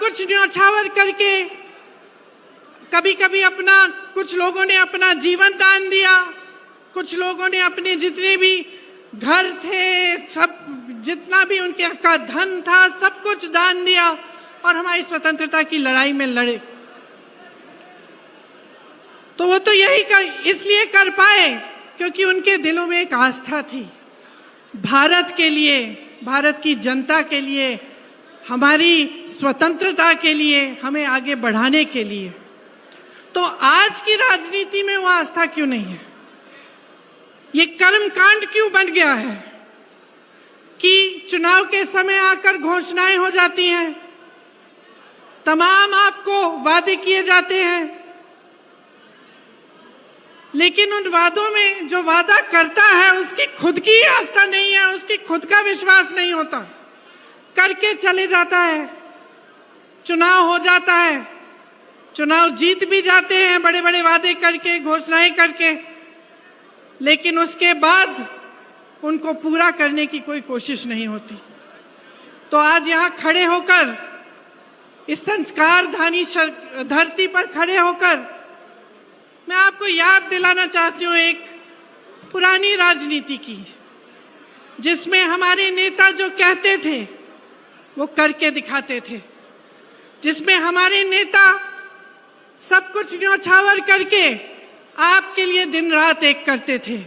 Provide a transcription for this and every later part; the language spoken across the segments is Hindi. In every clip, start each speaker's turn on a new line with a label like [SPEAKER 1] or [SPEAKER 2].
[SPEAKER 1] कुछ न्यौछावर करके कभी कभी कुछ लोगों ने अपना जीवन दान दिया, कुछ लोगों ने अपने जितने भी घर थे, सब जितना भी उनके का धन था, सब कुछ दान दिया और हमारी स्वतंत्रता की लड़ाई में लड़े। तो वो तो इसलिए कर पाए क्योंकि उनके दिलों में एक आस्था थी भारत के लिए, भारत की जनता के लिए, हमारी स्वतंत्रता के लिए, हमें आगे बढ़ाने के लिए। तो आज की राजनीति में वो आस्था क्यों नहीं है? ये कर्मकांड क्यों बन गया है कि चुनाव के समय आकर घोषणाएं हो जाती हैं, तमाम आपको वादे किए जाते हैं, लेकिन उन वादों में जो वादा करता है उसकी खुद की आस्था नहीं है, उसकी खुद का विश्वास नहीं होता, करके चले जाता है, चुनाव हो जाता है, चुनाव जीत भी जाते हैं बड़े बड़े वादे करके, घोषणाएं करके, लेकिन उसके बाद उनको पूरा करने की कोई कोशिश नहीं होती। तो आज यहाँ खड़े होकर, इस संस्कारधानी धरती पर खड़े होकर मैं आपको याद दिलाना चाहती हूँ एक पुरानी राजनीति की, जिसमें हमारे नेता जो कहते थे वो करके दिखाते थे, जिसमें हमारे नेता सब कुछ न्यौछावर करके आपके लिए दिन रात एक करते थे।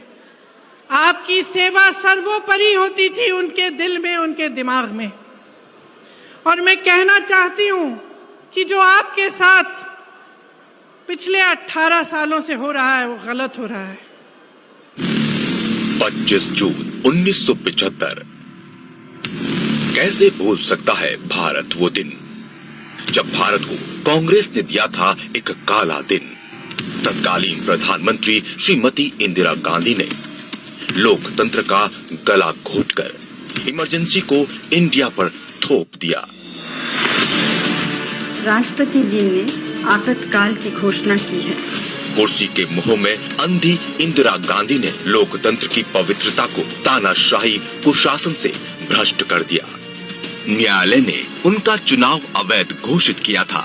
[SPEAKER 1] आपकी सेवा सर्वोपरि होती थी उनके दिल में, उनके दिमाग में। और मैं कहना चाहती हूं कि जो आपके साथ पिछले 18 सालों से हो रहा है वो गलत हो रहा है।
[SPEAKER 2] 25 जून 1975। कैसे भूल सकता है भारत वो दिन जब भारत को कांग्रेस ने दिया था एक काला दिन। तत्कालीन प्रधानमंत्री श्रीमती इंदिरा गांधी ने लोकतंत्र का गला घोटकर इमरजेंसी को इंडिया पर थोप दिया।
[SPEAKER 3] राष्ट्रपति जी ने आपातकाल की घोषणा की है।
[SPEAKER 2] कुर्सी के मुंह में अंधी इंदिरा गांधी ने लोकतंत्र की पवित्रता को तानाशाही कुशासन से भ्रष्ट कर दिया। न्यायालय ने उनका चुनाव अवैध घोषित किया था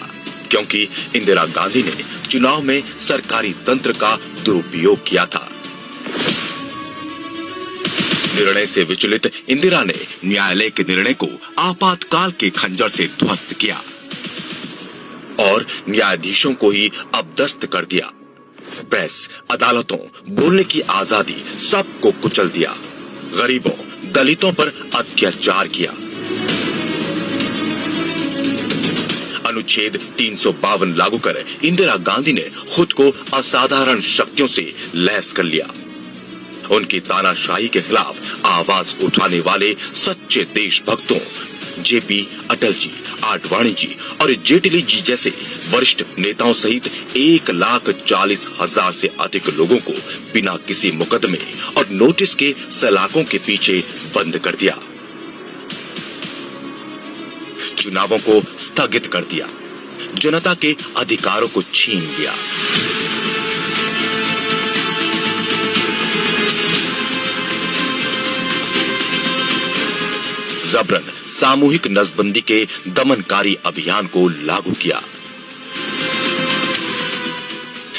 [SPEAKER 2] क्योंकि इंदिरा गांधी ने चुनाव में सरकारी तंत्र का दुरुपयोग किया था। निर्णय से विचलित इंदिरा ने न्यायालय के निर्णय को आपातकाल के खंजर से ध्वस्त किया और न्यायाधीशों को ही अपदस्थ कर दिया। प्रेस, अदालतों, बोलने की आजादी सबको कुचल दिया। गरीबों, दलितों पर अत्याचार किया। अनुच्छेद 352 लागू कर इंदिरा गांधी ने खुद को असाधारण शक्तियों से लैस कर लिया। उनकी तानाशाही के खिलाफ आवाज उठाने वाले सच्चे देशभक्तों जेपी अटल जी, आडवाणी जी और जेटली जी जैसे वरिष्ठ नेताओं सहित 1,40,000 से अधिक लोगों को बिना किसी मुकदमे और नोटिस के सलाखों के पीछे बंद कर दिया। चुनावों को स्थगित कर दिया, जनता के अधिकारों को छीन लिया। जबरन सामूहिक नसबंदी के दमनकारी अभियान को लागू किया।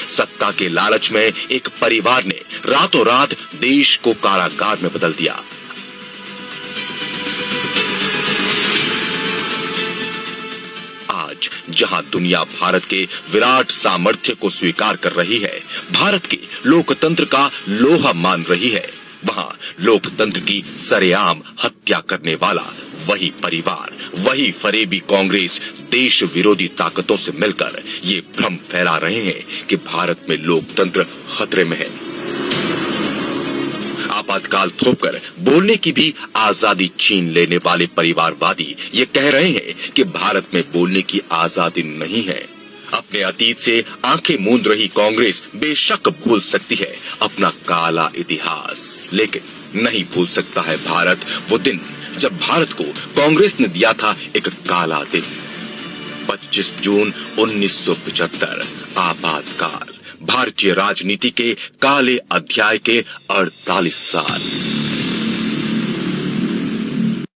[SPEAKER 2] सत्ता के लालच में एक परिवार ने रातों रात देश को कारागार में बदल दिया। आज जहां दुनिया भारत के विराट सामर्थ्य को स्वीकार कर रही है, भारत के लोकतंत्र का लोहा मान रही है, वहां लोकतंत्र की सरेआम हत्या करने वाला वही परिवार, वही फरेबी कांग्रेस देश विरोधी ताकतों से मिलकर ये भ्रम फैला रहे हैं कि भारत में लोकतंत्र खतरे में है। आपातकाल थोपकर बोलने की भी आजादी छीन लेने वाले परिवारवादी ये कह रहे हैं कि भारत में बोलने की आजादी नहीं है। अपने अतीत से आंखें मूंद रही कांग्रेस बेशक भूल सकती है अपना काला इतिहास, लेकिन नहीं भूल सकता है भारत वो दिन जब भारत को कांग्रेस ने दिया था एक काला दिन। 25 जून 1975 आपातकाल, भारतीय राजनीति के काले अध्याय के 48 साल।